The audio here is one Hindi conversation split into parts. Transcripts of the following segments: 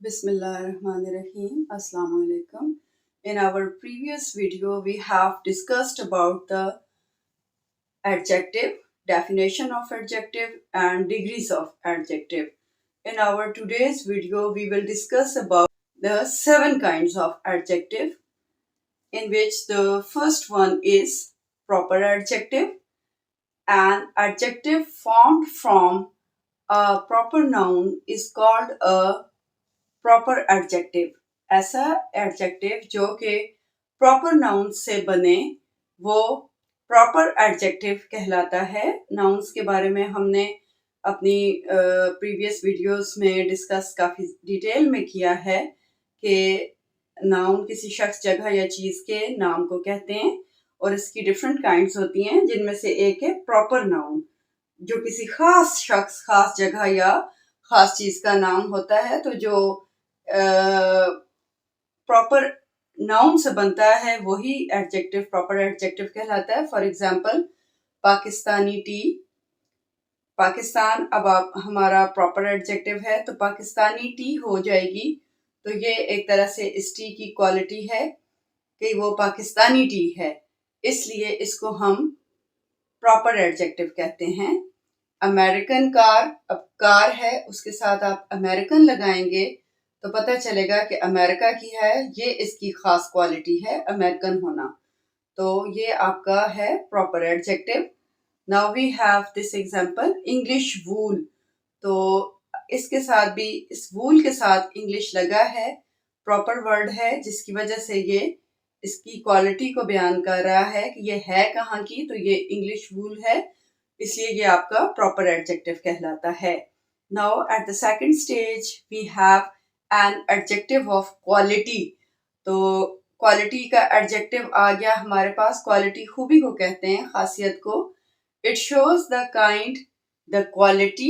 Bismillahirrahmanirrahim. Assalamu alaikum. In our previous video, we have discussed about the adjective, definition of adjective, and degrees of adjective. In our today's video, we will discuss about the 7 kinds of adjective, in which the first one is proper adjective. An adjective formed from a proper noun is called a proper adjective. ऐसा एडजेक्टिव जो कि प्रॉपर नाउन से बने वो प्रॉपर एडजेक्टिव कहलाता है। नाउन्स के बारे में हमने अपनी प्रीवियस वीडियोस में डिस्कस काफ़ी डिटेल में किया है कि नाउन किसी शख्स, जगह या चीज़ के नाम को कहते हैं और इसकी डिफरेंट काइंड्स होती हैं, जिनमें से एक है प्रॉपर नाउन, जो किसी खास शख्स, खास जगह या खास चीज़ का नाम होता है। तो जो प्रॉपर नाउन से बनता है वही एडजेक्टिव प्रॉपर एडजेक्टिव कहलाता है। For example, Pakistani T. Pakistan अब आप हमारा प्रॉपर एडजेक्टिव है तो पाकिस्तानी टी हो जाएगी। तो ये एक तरह से इस टी की क्वालिटी है कि वो पाकिस्तानी टी है, इसलिए इसको हम प्रॉपर एडजेक्टिव कहते हैं। अमेरिकन कार, अब कार है उसके साथ आप अमेरिकन लगाएंगे तो पता चलेगा कि अमेरिका की है, ये इसकी खास क्वालिटी है अमेरिकन होना। तो ये आपका है proper adjective. Now we have this example, English wool. तो इसके साथ भी, इस वूल के साथ इंग्लिश लगा है, प्रॉपर वर्ड है, जिसकी वजह से ये इसकी क्वालिटी को बयान कर रहा है कि ये है कहाँ की, तो ये इंग्लिश वूल है, इसलिए ये आपका प्रॉपर एडजेक्टिव कहलाता है। Now at the second stage we have an adjective of quality. तो क्वालिटी का एडजेक्टिव आ गया हमारे पास। क्वालिटी खूबी को कहते हैं, खासियत को। It shows the kind, the quality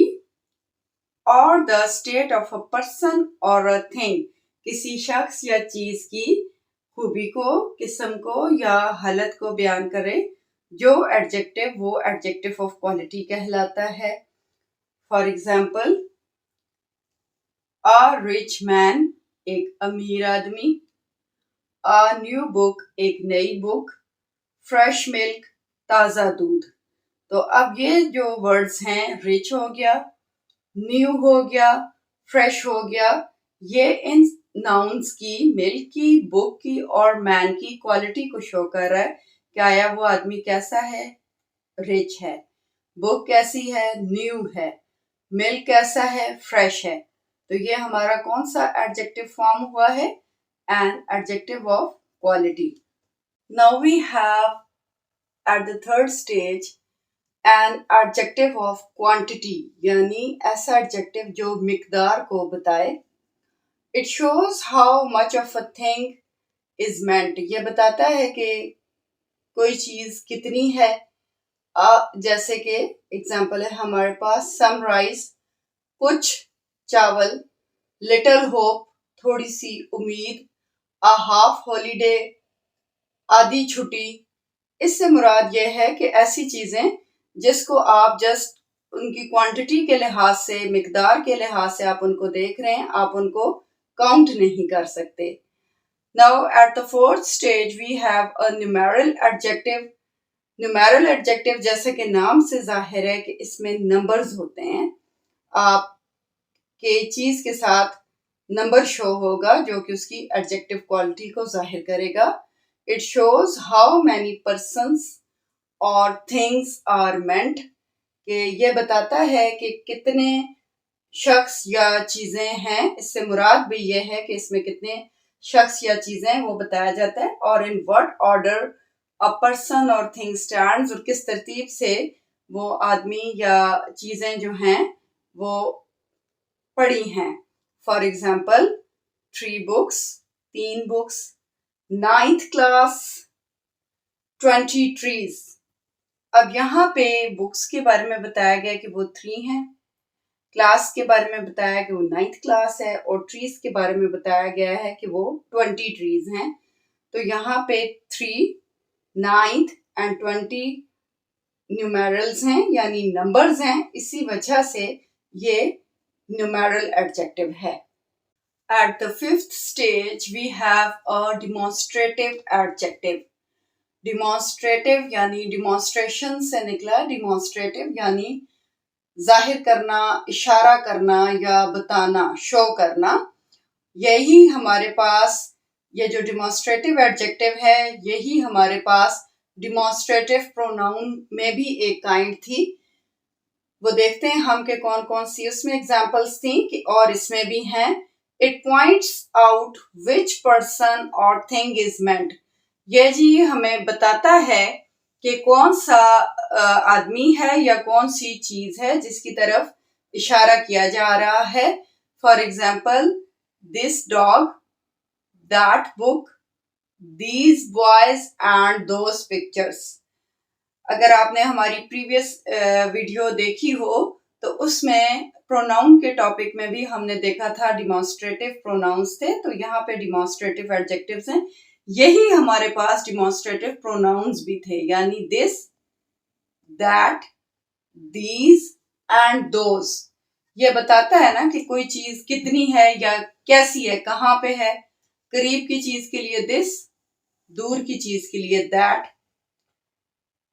और the state of a person और अ थिंग। किसी शख्स या चीज की खूबी को, किस्म को या हालत को बयान करे जो एडजेक्टिव, वो एडजेक्टिव ऑफ क्वालिटी कहलाता है। For example, a rich man, एक अमीर आदमी। अ न्यू बुक, एक नई बुक। फ्रेश मिल्क, ताज़ा दूध। तो अब ये जो वर्ड्स हैं, रिच हो गया, न्यू हो गया, फ्रेश हो गया, ये इन नाउन्स की, मिल्क की, बुक की और मैन की क्वालिटी को शो कर रहा है कि आया वो आदमी कैसा है, रिच है। बुक कैसी है, न्यू है। मिल्क कैसा है, फ्रेश है। तो ये हमारा कौन सा एडजेक्टिव फॉर्म हुआ है, an adjective of quality. Now we have at the third stage an adjective of quantity, यानी ऐसा एडजेक्टिव जो मिकदार को बताए। It shows how much of a thing is meant, ये बताता है कि कोई चीज कितनी है। जैसे कि एग्जाम्पल है हमारे पास, सम राइस, कुछ चावल। लिटिल होप, थोड़ी सी उम्मीद। अ हाफ हॉलीडे, आधी छुट्टी। इससे मुराद ये है कि ऐसी चीजें जिसको आप जस्ट उनकी क्वांटिटी के लिहाज से, मिकदार के लिहाज से आप उनको देख रहे हैं, आप उनको काउंट नहीं कर सकते। Now at the fourth stage we have a numeral adjective. Numeral adjective जैसे कि नाम से जाहिर है कि इसमें नंबर्स होते हैं। आप के चीज के साथ नंबर शो होगा जो कि उसकी एडजेक्टिव क्वालिटी को जाहिर करेगा। It shows how many persons और थिंग्स आर मेंट, कि ये बताता है कि कितने शख्स या चीजें हैं। इससे मुराद भी ये है कि इसमें कितने शख्स या चीजें वो बताया जाता है, और in what order a person और थिंग स्टैंड्स, और किस तरतीब से वो आदमी या चीजें जो हैं वो पढ़ी हैं। For example, 3 books, 3 books. 9th class, 20 trees. अब यहाँ पे बुक्स के बारे में बताया गया कि वो 3 हैं, क्लास के बारे में बताया कि वो 9th क्लास है, और ट्रीज के बारे में बताया गया है कि वो 20 ट्रीज हैं। तो यहाँ पे 3, 9th एंड 20 न्यूमेरल्स हैं, यानी नंबर्स हैं। इसी वजह से ये न्यूमेरल एडजेक्टिव है। At the fifth stage, we have a demonstrative adjective. Demonstrative यानी demonstration से निकला, demonstrative यानी जाहिर करना, इशारा करना या बताना, शो करना। यही हमारे पास ये जो demonstrative adjective है, यही हमारे पास demonstrative pronoun में भी एक काइंड थी। वो देखते हैं हम के कौन कौन सी उसमें एग्जाम्पल्स थी और इसमें भी हैं। It points out which person और थिंग इज मेंट। ये जी हमें बताता है कि कौन सा आदमी है या कौन सी चीज है जिसकी तरफ इशारा किया जा रहा है। For example, this dog, that book, these boys and those pictures. अगर आपने हमारी प्रीवियस वीडियो देखी हो तो उसमें प्रोनाउन के टॉपिक में भी हमने देखा था डिमॉन्स्ट्रेटिव प्रोनाउंस थे, तो यहाँ पे डिमॉन्स्ट्रेटिव एडजेक्टिव्स हैं। यही हमारे पास डिमॉन्स्ट्रेटिव प्रोनाउंस भी थे, यानी this, that, these and those. ये बताता है ना कि कोई चीज कितनी है या कैसी है, कहाँ पे है। करीब की चीज के लिए दिस, दूर की चीज के लिए दैट,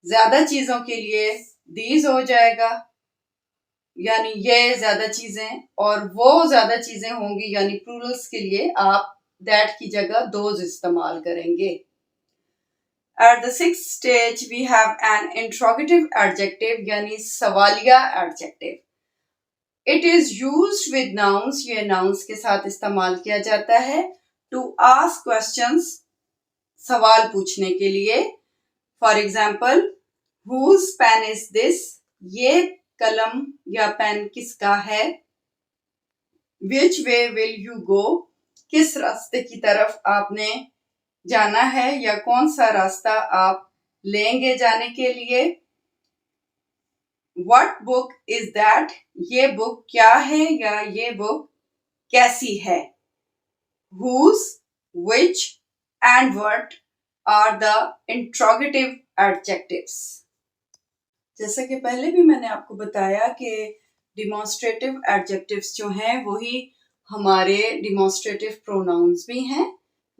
ज्यादा चीजों के लिए दीज हो जाएगा, यानी ये ज्यादा चीजें, और वो ज्यादा चीजें होंगी यानी प्लूरल्स के लिए आप दैट की जगह दोज इस्तेमाल करेंगे। At the sixth stage we have an interrogative adjective यानी सवालिया adjective. It is used with nouns, ये नाउन्स के साथ इस्तेमाल किया जाता है। टू आस्क क्वेश्चंस, सवाल पूछने के लिए। For example, whose pen is this? ये कलम या पेन किसका है। Which way will you go? किस रास्ते की तरफ आपने जाना है या कौन सा रास्ता आप लेंगे जाने के लिए। What book is that? ये बुक क्या है या ये बुक कैसी है। Whose, which and what are the interrogative adjectives. जैसा कि पहले भी मैंने आपको बताया कि डिमॉन्स्ट्रेटिव एडजेक्टिव्स जो हैं वही हमारे डिमॉन्स्ट्रेटिव प्रोनाउंस भी हैं,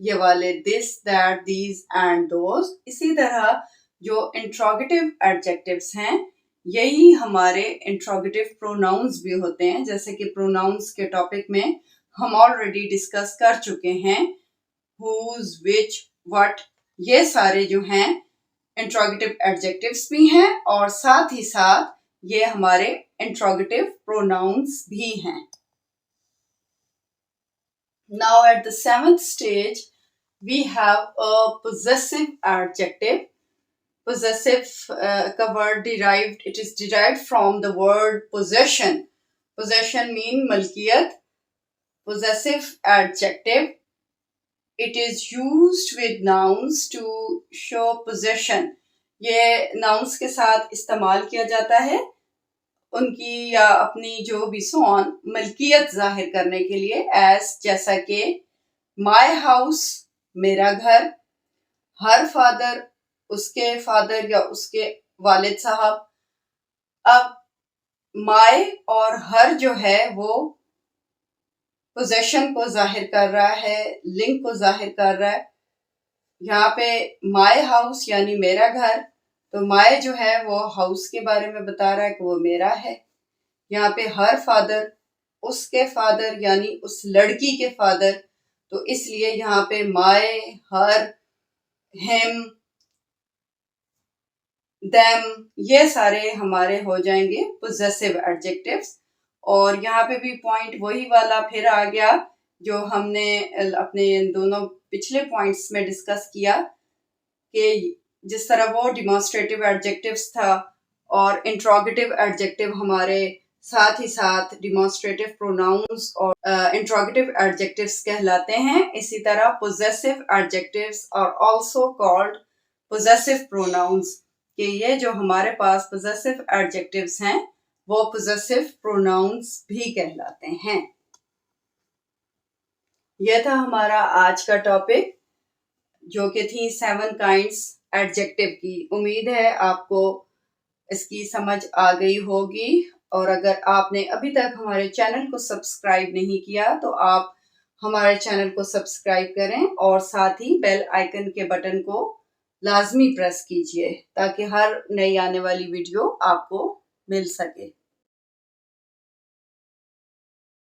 ये वाले this, that, these and those. इसी तरह जो इंट्रोगेटिव एडजेक्टिव्स हैं यही हमारे इंट्रोगेटिव प्रोनाउंस भी होते हैं। जैसे कि प्रोनाउंस के टॉपिक में हम ऑलरेडी डिस्कस कर चुके हैं, हुज, विच, व्हाट, ये सारे जो हैं इंट्रोगेटिव एडजेक्टिव्स भी हैं और साथ ही साथ ये हमारे इंट्रोगेटिव प्रोनाउंस भी हैं। Now at the seventh stage we have a possessive adjective. Possessive का word derived, it is derived from the word possession. Possession mean Malkiyat. Possessive adjective, it is used with nouns to show possession. ये nouns के साथ इस्तेमाल किया जाता है उनकी या अपनी जो भी सोन मलकियत जाहिर करने के लिए। एज, जैसा कि माई हाउस, मेरा घर, हर फादर, उसके फादर या उसके वालिद साहब। अब माई और हर जो है वो पोजेशन को जाहिर कर रहा है, लिंक को जाहिर कर रहा है। यहाँ पे माई हाउस यानी मेरा घर, तो माई जो है वो हाउस के बारे में बता रहा है कि वो मेरा है। यहाँ पे हर फादर, उसके फादर यानी उस लड़की के फादर, तो इसलिए यहाँ पे माई, हर, हिम, देम, ये सारे हमारे हो जाएंगे पोजेसिव एडजेक्टिव्स। और यहाँ पे भी पॉइंट वही वाला फिर आ गया जो हमने अपने दोनों पिछले पॉइंट्स में डिस्कस किया कि जिस तरह वो डिमॉन्स्ट्रेटिव एडजेक्टिव्स था और इंट्रोगेटिव एडजेक्टिव हमारे साथ ही साथ डिमॉन्स्ट्रेटिव प्रोनाउंस और इंट्रोगेटिव एडजेक्टिव्स कहलाते हैं, इसी तरह possessive adjectives are also called possessive pronouns, कि ये जो हमारे पास पोजेसिव एडजेक्टिव्स हैं वो पोजेसिव प्रोनाउंस भी कहलाते हैं। यह था हमारा आज का टॉपिक जो कि थी 7 काइंड्स एडजेक्टिव की। उम्मीद है आपको इसकी समझ आ गई होगी, और अगर आपने अभी तक हमारे चैनल को सब्सक्राइब नहीं किया तो आप हमारे चैनल को सब्सक्राइब करें और साथ ही बेल आइकन के बटन को लाजमी प्रेस कीजिए ताकि हर नई आने वाली वीडियो आपको मिल सके।